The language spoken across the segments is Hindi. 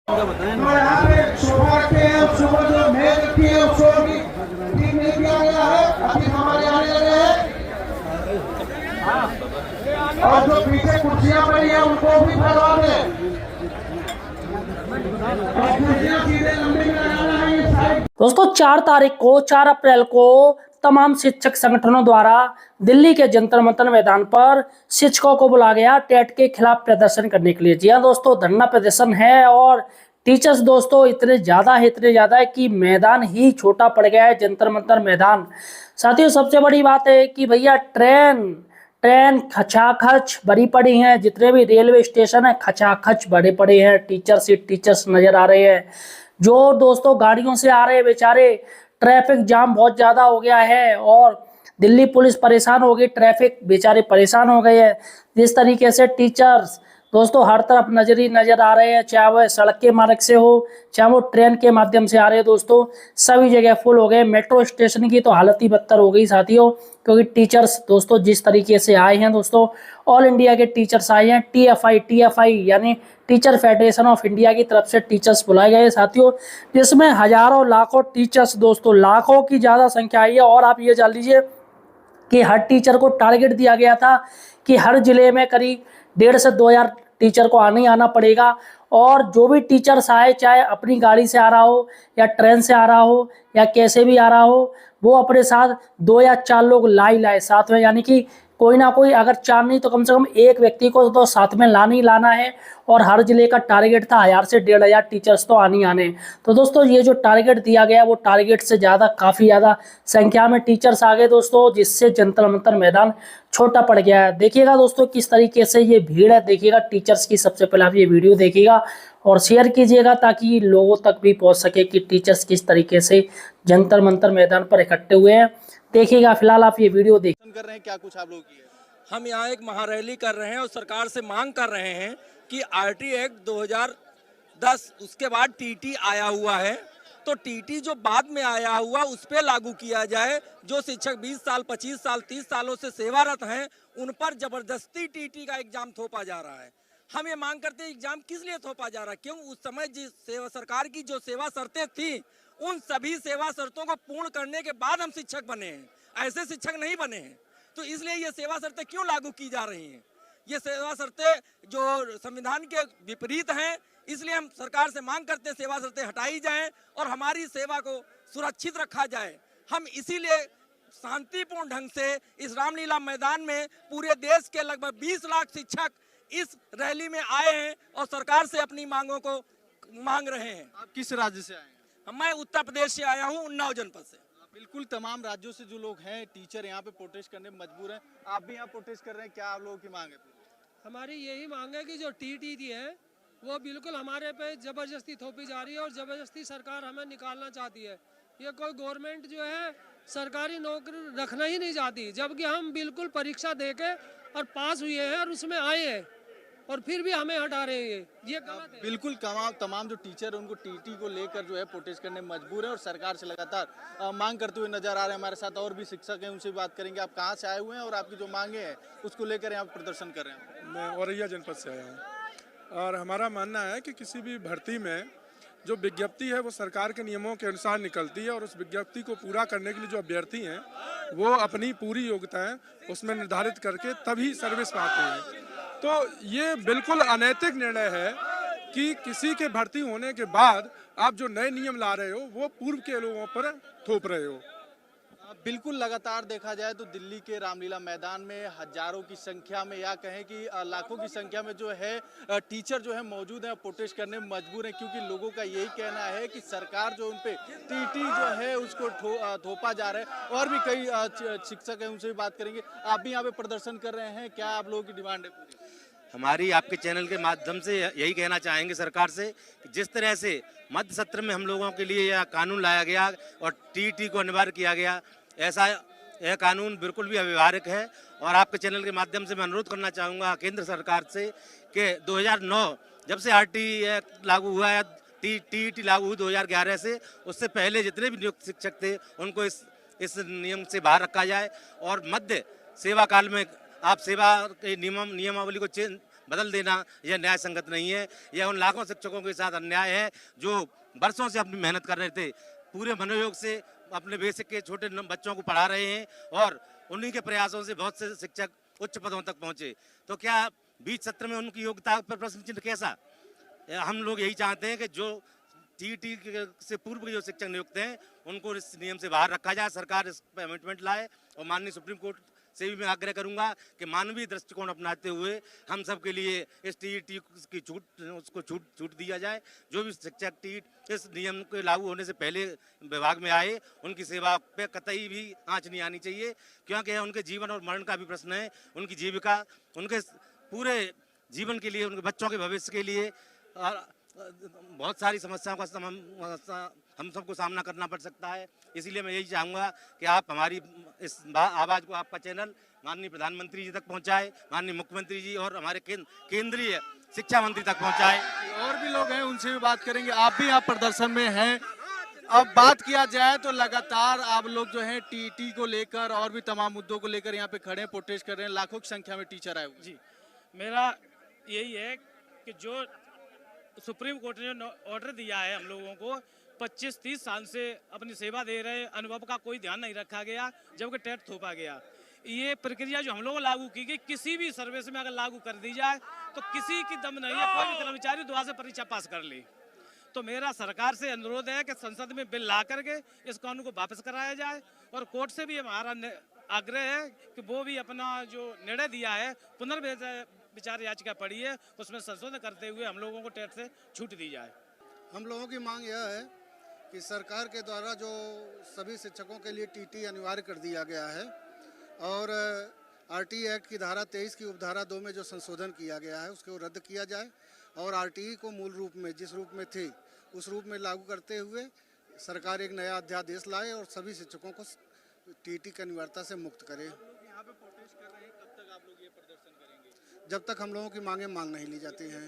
और जो पीछे कुर्सियां पड़ी है उनको भी फैला दें। दोस्तों 4 अप्रैल को तमाम शिक्षक संगठनों द्वारा दिल्ली के जंतर मंतर मैदान पर शिक्षकों को बुलाया गया टेट के खिलाफ प्रदर्शन करने के लिए। जी हाँ दोस्तों, धरना प्रदर्शन है और टीचर्स दोस्तों इतने ज्यादा है कि मैदान ही छोटा पड़ गया है, जंतर मंतर मैदान। साथियों सबसे बड़ी बात है कि भैया ट्रेन खचाखच भरी पड़ी हैं, जितने भी रेलवे स्टेशन है खचाखच भरे पड़े हैं, टीचर्स नजर आ रहे हैं। जो दोस्तों गाड़ियों से आ रहे हैं बेचारे, ट्रैफिक जाम बहुत ज्यादा हो गया है और दिल्ली पुलिस परेशान हो गई, ट्रैफिक बेचारे परेशान हो गए हैं। जिस तरीके से टीचर्स दोस्तों हर तरफ नजर आ रहे हैं, चाहे वह सड़क के मार्ग से हो चाहे वो ट्रेन के माध्यम से आ रहे हैं, दोस्तों सभी जगह फुल हो गए। मेट्रो स्टेशन की तो हालत ही बदतर हो गई साथियों, क्योंकि टीचर्स दोस्तों जिस तरीके से आए हैं, दोस्तों ऑल इंडिया के टीचर्स आए हैं, टीएफआई यानी टीचर फेडरेशन ऑफ इंडिया की तरफ से टीचर्स बुलाए गए साथियों, जिसमें हजारों लाखों टीचर्स दोस्तों, लाखों की ज्यादा संख्या आई है। और आप ये जान लीजिए कि हर टीचर को टारगेट दिया गया था कि हर जिले में करीब 1,500 से 2,000 टीचर को आना पड़ेगा। और जो भी टीचर्स आए, चाहे अपनी गाड़ी से आ रहा हो या ट्रेन से आ रहा हो या कैसे भी आ रहा हो, वो अपने साथ 2 या 4 लोग लाए साथ में, यानी कि कोई ना कोई, अगर 4 नहीं तो कम से कम एक व्यक्ति को तो साथ में लाना ही लाना है। और हर जिले का टारगेट था 1000 से 1,500 टीचर्स तो आने। तो दोस्तों ये जो टारगेट दिया गया वो टारगेट से ज़्यादा काफ़ी ज़्यादा संख्या में टीचर्स आ गए दोस्तों, जिससे जंतर मंतर मैदान छोटा पड़ गया है। देखिएगा दोस्तों किस तरीके से ये भीड़ है, देखिएगा टीचर्स की। सबसे पहले आप ये वीडियो देखिएगा और शेयर कीजिएगा ताकि लोगों तक भी पहुंच सके कि टीचर्स किस तरीके से जंतर मंतर मैदान पर इकट्ठे हुए हैं। देखिएगा, फिलहाल आप ये वीडियो देखिए। कर रहे हैं, क्या कुछ आप लोग की है? हम यहाँ एक महारैली कर रहे हैं और सरकार से मांग कर रहे हैं कि आरटी एक्ट 2010 उसके बाद टीटी आया हुआ है, तो टीटी जो बाद में आया हुआ उस पर लागू किया जाए। जो शिक्षक 20 साल 25 साल 30 सालों से सेवारत हैं उन पर जबरदस्ती टीटी का एग्जाम थोपा जा रहा है। हम ये मांग करते हैं एग्जाम किस लिए थोपा जा रहा है? क्यों उस समय जिस सेवा सरकार की जो सेवा शर्तें थी उन सभी सेवा शर्तों को पूर्ण करने के बाद हम शिक्षक बने हैं, ऐसे शिक्षक नहीं बने हैं। तो इसलिए ये सेवा शर्तें क्यों लागू की जा रही हैं? ये सेवा शर्तें जो संविधान के विपरीत हैं, इसलिए हम सरकार से मांग करते हैं सेवा शर्तें हटाई जाएं और हमारी सेवा को सुरक्षित रखा जाए। हम इसीलिए शांतिपूर्ण ढंग से इस रामलीला मैदान में पूरे देश के लगभग 20 लाख शिक्षक इस रैली में आए हैं और सरकार से अपनी मांगों को मांग रहे हैं। आप किस राज्य से आए हैं? मैं उत्तर प्रदेश से आया हूँ, उन्नाव जनपद से। बिल्कुल, तमाम राज्यों से जो लोग हैं टीचर यहाँ पे प्रोटेस्ट करने में मजबूर हैं। आप भी यहाँ प्रोटेस्ट कर रहे हैं, क्या आप लोगों की मांग है? हमारी यही मांग है कि जो टीटी है वो बिल्कुल हमारे पे जबरदस्ती थोपी जा रही है और जबरदस्ती सरकार हमें निकालना चाहती है। ये कोई गवर्नमेंट जो है सरकारी नौकरी रखना ही नहीं चाहती, जबकि हम बिल्कुल परीक्षा देके और पास हुए हैं और उसमें आए हैं और फिर भी हमें हटा रहे हैं। ये गलत है। बिल्कुल, तमाम जो टीचर है उनको टीटी को लेकर जो है प्रोटेस्ट करने में मजबूर है और सरकार से लगातार मांग करते हुए नजर आ रहे हैं। हमारे साथ और भी शिक्षक हैं, उनसे बात करेंगे। आप कहाँ से आए हुए हैं और आपकी जो मांगे हैं उसको लेकर यहाँ प्रदर्शन कर रहे हैं? मैं औरैया जनपद से आया हूँ और हमारा मानना है कि किसी भी भर्ती में जो विज्ञप्ति है वो सरकार के नियमों के अनुसार निकलती है और उस विज्ञप्ति को पूरा करने के लिए जो अभ्यर्थी हैं वो अपनी पूरी योग्यताएं उसमें निर्धारित करके तभी सर्विस पाते हैं। तो ये बिल्कुल अनैतिक निर्णय है कि किसी के भर्ती होने के बाद आप जो नए नियम ला रहे हो वो पूर्व के लोगों पर थोप रहे हो। बिल्कुल, लगातार देखा जाए तो दिल्ली के रामलीला मैदान में हजारों की संख्या में या कहें कि लाखों की संख्या में जो है टीचर जो है मौजूद हैं, प्रोटेस्ट करने में मजबूर हैं, क्योंकि लोगों का यही कहना है कि सरकार जो उन पे टीटी जो है उसको थोपा जा रहा है। और भी कई शिक्षक हैं, उनसे भी बात करेंगे। आप भी यहाँ पे प्रदर्शन कर रहे हैं, क्या आप लोगों की डिमांड है? हमारी आपके चैनल के माध्यम से यही कहना चाहेंगे सरकार से कि जिस तरह से मध्य सत्र में हम लोगों के लिए यह कानून लाया गया और टीटी को अनिवार्य किया गया, ऐसा यह कानून बिल्कुल भी अव्यवहारिक है। और आपके चैनल के माध्यम से मैं अनुरोध करना चाहूँगा केंद्र सरकार से कि 2009 जब से आरटी लागू हुआ है, टीटी लागू हुई 2011 से, उससे पहले जितने भी नियुक्त शिक्षक थे उनको इस नियम से बाहर रखा जाए और मध्य सेवा काल में आप सेवा के नियमावली को बदल देना यह न्याय संगत नहीं है। यह उन लाखों शिक्षकों के साथ अन्याय है जो वर्षों से अपनी मेहनत कर रहे थे, पूरे मनोयोग से अपने बेसिक के छोटे बच्चों को पढ़ा रहे हैं और उन्हीं के प्रयासों से बहुत से शिक्षक उच्च पदों तक पहुंचे। तो क्या बीच सत्र में उनकी योग्यता पर प्रश्न चिन्ह कैसा? हम लोग यही चाहते हैं कि जो टीईटी से पूर्व के जो शिक्षक नियुक्त हैं उनको इस नियम से बाहर रखा जाए, सरकार इस पर अमेंडमेंट लाए। और माननीय सुप्रीम कोर्ट से भी मैं आग्रह करूंगा कि मानवीय दृष्टिकोण अपनाते हुए हम सब के लिए इस टीईटी की छूट दिया जाए। जो भी शिक्षक टीईटी इस नियम के लागू होने से पहले विभाग में आए उनकी सेवा पे कतई भी आंच नहीं आनी चाहिए, क्योंकि यह उनके जीवन और मरण का भी प्रश्न है। उनकी जीविका, उनके पूरे जीवन के लिए, उनके बच्चों के भविष्य के लिए बहुत सारी समस्याओं का हम सबको सामना करना पड़ सकता है। इसीलिए मैं यही चाहूँगा कि आप हमारी इस आवाज़ को, आपका चैनल माननीय प्रधानमंत्री जी तक पहुँचाए, माननीय मुख्यमंत्री जी और हमारे केंद्रीय शिक्षा मंत्री तक पहुँचाए। और भी लोग हैं, उनसे भी बात करेंगे। आप भी यहाँ प्रदर्शन में हैं। अब बात किया जाए तो लगातार आप लोग जो हैं टीईटी को लेकर और भी तमाम मुद्दों को लेकर यहाँ पे खड़े हैं, प्रोटेस्ट कर रहे हैं। लाखों की संख्या में टीचर आए हुए। जी, मेरा यही है कि जो सुप्रीम कोर्ट ने ऑर्डर दिया है हम लोगों को 25-30 साल से अपनी सेवा दे रहे, अनुभव का कोई ध्यान नहीं रखा गया, जबकि टेट थोपा गया। ये प्रक्रिया जो हम लोगों लागू की गई किसी भी सर्विस में अगर लागू कर दी जाए तो किसी की दम नहीं है कोई भी कर्मचारी दोबारा से परीक्षा पास कर ले। तो मेरा सरकार से अनुरोध है कि संसद में बिल ला करके इस कानून को वापस कराया जाए और कोर्ट से भी हमारा आग्रह है कि वो भी अपना जो निर्णय दिया है पुनर्विचार याचिका पड़ी है उसमें संशोधन करते हुए हम लोगों को टेट से छूट दी जाए। हम लोगों की मांग यह है कि सरकार के द्वारा जो सभी शिक्षकों के लिए टीटी अनिवार्य कर दिया गया है और आरटी एक्ट की धारा 23 की उपधारा 2 में जो संशोधन किया गया है उसको रद्द किया जाए और आरटीई को मूल रूप में जिस रूप में थे उस रूप में लागू करते हुए सरकार एक नया अध्यादेश लाए और सभी शिक्षकों को टीटी की अनिवार्यता से मुक्त करे। यहाँ पे प्रोटेस्ट कर रहे हैं, कब तक आप लोग ये प्रदर्शन करेंगे? जब तक हम लोगों की मांगें मान नहीं ली जाती हैं।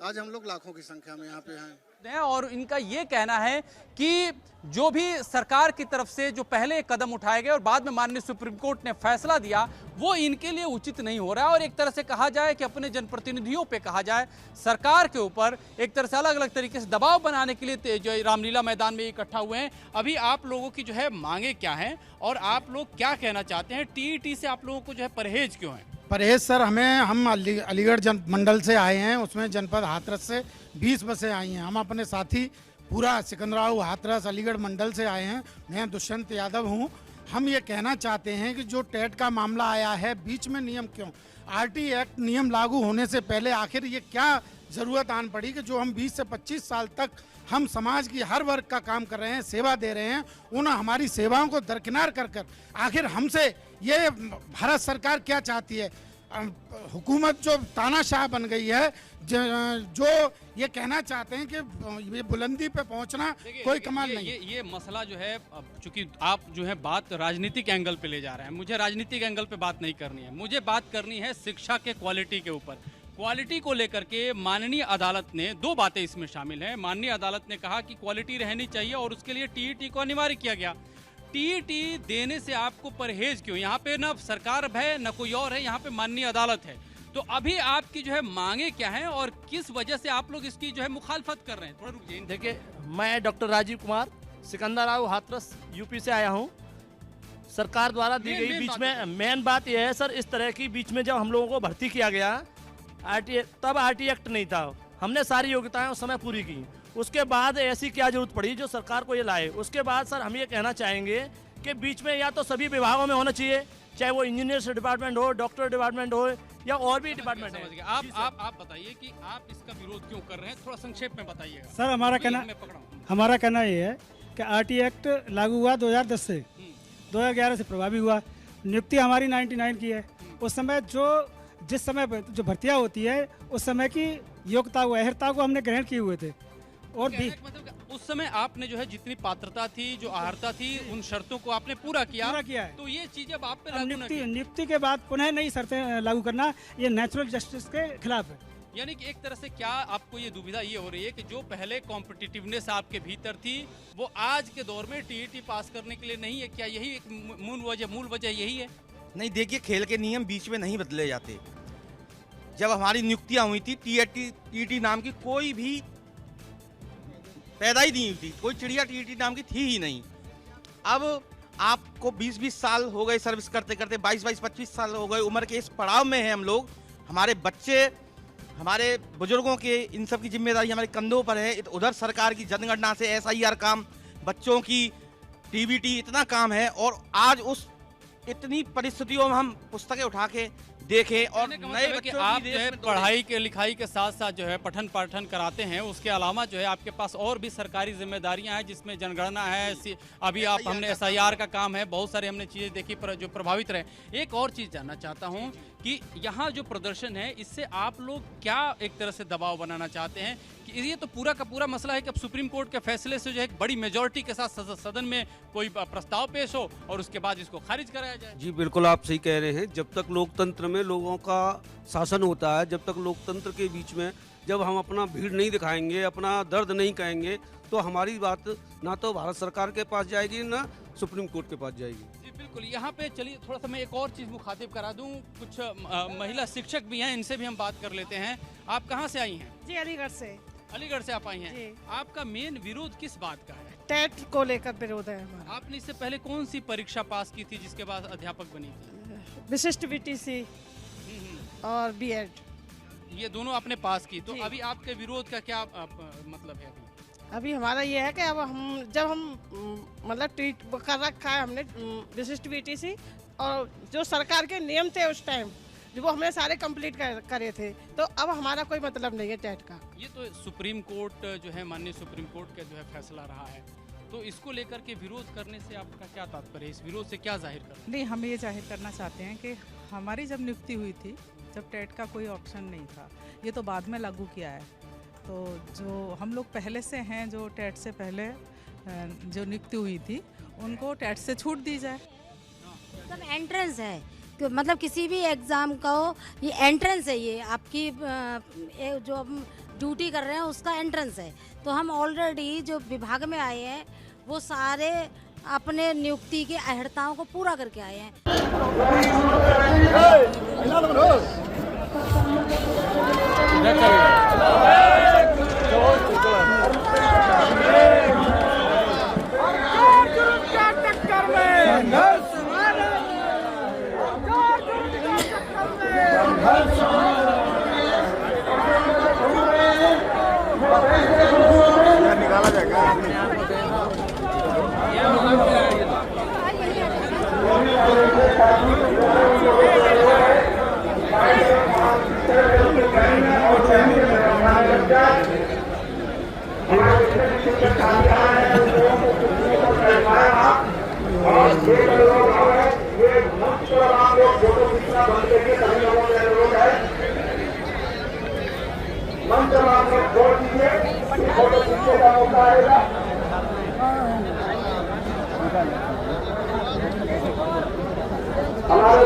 आज हम लोग लाखों की संख्या में यहाँ पे हैं और इनका ये कहना है कि जो भी सरकार की तरफ से जो पहले कदम उठाए गए और बाद में माननीय सुप्रीम कोर्ट ने फैसला दिया वो इनके लिए उचित नहीं हो रहा है। और एक तरह से कहा जाए कि अपने जनप्रतिनिधियों पे कहा जाए, सरकार के ऊपर एक तरह से अलग अलग तरीके से दबाव बनाने के लिए जो रामलीला मैदान में इकट्ठा हुए हैं। अभी आप लोगों की जो है मांगे क्या हैं और आप लोग क्या कहना चाहते हैं? टीईटी से आप लोगों को जो है परहेज क्यों है? परहेज सर, हम अलीगढ़ मंडल से आए हैं, उसमें जनपद हाथरस से 20 बसें आई हैं। हम अपने साथी पूरा सिकंदराबाद हाथरस अलीगढ़ मंडल से आए हैं। मैं दुष्यंत यादव हूं। हम ये कहना चाहते हैं कि जो टेट का मामला आया है बीच में नियम क्यों? आरटी एक्ट नियम लागू होने से पहले आखिर ये क्या ज़रूरत आन पड़ी कि जो हम 20 से 25 साल तक हम समाज की हर वर्ग का काम कर रहे हैं, सेवा दे रहे हैं, उन हमारी सेवाओं को दरकिनार कर कर आखिर हमसे ये भारत सरकार क्या चाहती है? हुकूमत जो तानाशाह बन गई है, जो ये कहना चाहते हैं कि ये बुलंदी पे पहुंचना कोई कमाल नहीं। ये मसला जो है, चूंकि आप जो है बात राजनीतिक एंगल पे ले जा रहे हैं, मुझे राजनीतिक एंगल पे बात नहीं करनी है। मुझे बात करनी है शिक्षा के क्वालिटी के ऊपर। क्वालिटी को लेकर के माननीय अदालत ने 2 बातें इसमें शामिल हैं। माननीय अदालत ने कहा कि क्वालिटी रहनी चाहिए और उसके लिए टीईटी को अनिवार्य किया गया। टीईटी देने से आपको परहेज क्यों? यहाँ पे ना सरकार है ना कोई और है, यहाँ पे माननीय अदालत है। तो अभी आपकी जो है मांगे क्या हैं और किस वजह से आप लोग इसकी जो है मुखालफत कर रहे हैं? थोड़ा रुक जाइए। देखिए, मैं डॉक्टर राजीव कुमार सिकंदराबाद हाथरस यूपी से आया हूँ। सरकार द्वारा दी गई बीच में मेन बात यह है सर, इस तरह की बीच में जब हम लोगों को भर्ती किया गया तब आरटी एक्ट नहीं था। हमने सारी योग्यताएं उस समय पूरी की। उसके बाद ऐसी क्या जरूरत पड़ी जो सरकार को ये लाए? उसके बाद सर हम ये कहना चाहेंगे कि बीच में या तो सभी विभागों में होना चाहिए, चाहे वो इंजीनियर्स डिपार्टमेंट हो, डॉक्टर डिपार्टमेंट हो या और भी डिपार्टमेंट है। आप बताइए कि आप इसका विरोध क्यों कर रहे हैं? थोड़ा संक्षेप में बताइएगा। सर हमारा कहना ये है कि आरटी एक्ट लागू हुआ 2010 से, 2011 से प्रभावी हुआ। नियुक्ति हमारी 99 की है। उस समय जिस समय जो भर्तियाँ होती है उस समय की योग्यता व अहर्ता को हमने ग्रहण किए हुए थे और भी उस समय आपने जो है जितनी पात्रता थी, जो अहर्ता थी, उन शर्तों को आपने पूरा किया है। तो ये चीज अब आप पे नियुक्ति के बाद पुनः नई शर्तें लागू करना ये नेचुरल जस्टिस के खिलाफ है। यानी कि एक तरह से क्या आपको ये दुविधा ये हो रही है कि जो पहले कॉम्पिटिटिवनेस आपके भीतर थी वो आज के दौर में टीईटी पास करने के लिए नहीं है? क्या यही एक मूल वजह यही है? नहीं, देखिए, खेल के नियम बीच में नहीं बदले जाते। जब हमारी नियुक्तियां हुई थी टीटी नाम की कोई भी पैदा ही नहीं हुई थी, कोई चिड़िया टीटी नाम की थी ही नहीं। अब आपको 20-20 साल हो गए सर्विस करते करते, 22-25 साल हो गए, उम्र के इस पड़ाव में हैं हम लोग। हमारे बच्चे, हमारे बुजुर्गों के इन सब की जिम्मेदारी हमारे कंधों पर है। उधर सरकार की जनगणना से SIR काम, बच्चों की TBT, इतना काम है। और आज उस इतनी परिस्थितियों में हम पुस्तकें उठा के देखें और नए बच्चों की आप देश जो है में पढ़ाई के लिखाई के साथ साथ जो है पठन पाठन कराते हैं, उसके अलावा जो है आपके पास और भी सरकारी जिम्मेदारियां हैं जिसमें जनगणना है, अभी आप हमने SIR का काम है, बहुत सारे हमने चीज़ें देखी पर जो प्रभावित रहे। एक और चीज़ जानना चाहता हूं कि यहाँ जो प्रदर्शन है इससे आप लोग क्या एक तरह से दबाव बनाना चाहते हैं कि ये तो पूरा का पूरा मसला है कि अब सुप्रीम कोर्ट के फैसले से जो है एक बड़ी मेजॉरिटी के साथ सदन में कोई प्रस्ताव पेश हो और उसके बाद इसको खारिज कराया जाए। जी बिल्कुल, आप सही कह रहे हैं। जब तक लोकतंत्र में लोगों का शासन होता है, जब तक लोकतंत्र के बीच में जब हम अपना भीड़ नहीं दिखाएंगे, अपना दर्द नहीं कहेंगे, तो हमारी बात ना तो भारत सरकार के पास जाएगी ना सुप्रीम कोर्ट के पास जाएगी। जी बिल्कुल, यहाँ पे चलिए थोड़ा सा मैं एक और चीज़ मुखातिब करा दूँ। कुछ महिला शिक्षक भी हैं, इनसे भी हम बात कर लेते हैं। आप कहाँ से आई हैं? जी अलीगढ़ से। अलीगढ़ से आप आई हैं। आपका मेन विरोध किस बात का है? टेट को लेकर विरोध है हमारा। आपने इससे पहले कौन सी परीक्षा पास की थी जिसके बाद अध्यापक बनी थी? विशिष्ट VTC और B.Ed। ये दोनों आपने पास की, तो अभी आपके विरोध का क्या मतलब है? अभी हमारा ये है कि अब हम मतलब ट्रीट कर रखा है हमने विशिष्ट VTC, और जो सरकार के नियम थे उस टाइम जो वो हमने सारे कंप्लीट करे थे, तो अब हमारा कोई मतलब नहीं है टेट का। ये तो सुप्रीम कोर्ट जो है, माननीय सुप्रीम कोर्ट का जो है फैसला रहा है, तो इसको लेकर के विरोध करने से आपका क्या तात्पर्य है? इस विरोध से क्या जाहिर करना? नहीं, हम ये जाहिर करना चाहते हैं कि हमारी जब नियुक्ति हुई थी, जब टेट का कोई ऑप्शन नहीं था, ये तो बाद में लागू किया है, तो जो हम लोग पहले से हैं, जो टेट से पहले जो नियुक्ति हुई थी, उनको टेट से छूट दी जाए। सब एंट्रेंस है, मतलब किसी भी एग्ज़ाम का हो, ये एंट्रेंस है, ये आपकी जो हम ड्यूटी कर रहे हैं उसका एंट्रेंस है। तो हम ऑलरेडी जो विभाग में आए हैं वो सारे अपने नियुक्ति के अहर्ताओं को पूरा करके आए हैं। निकाला जाएगा। मंच पर आप लोग जोड़ दीजिए, फोटो खींचने का मौका आएगा। हमारे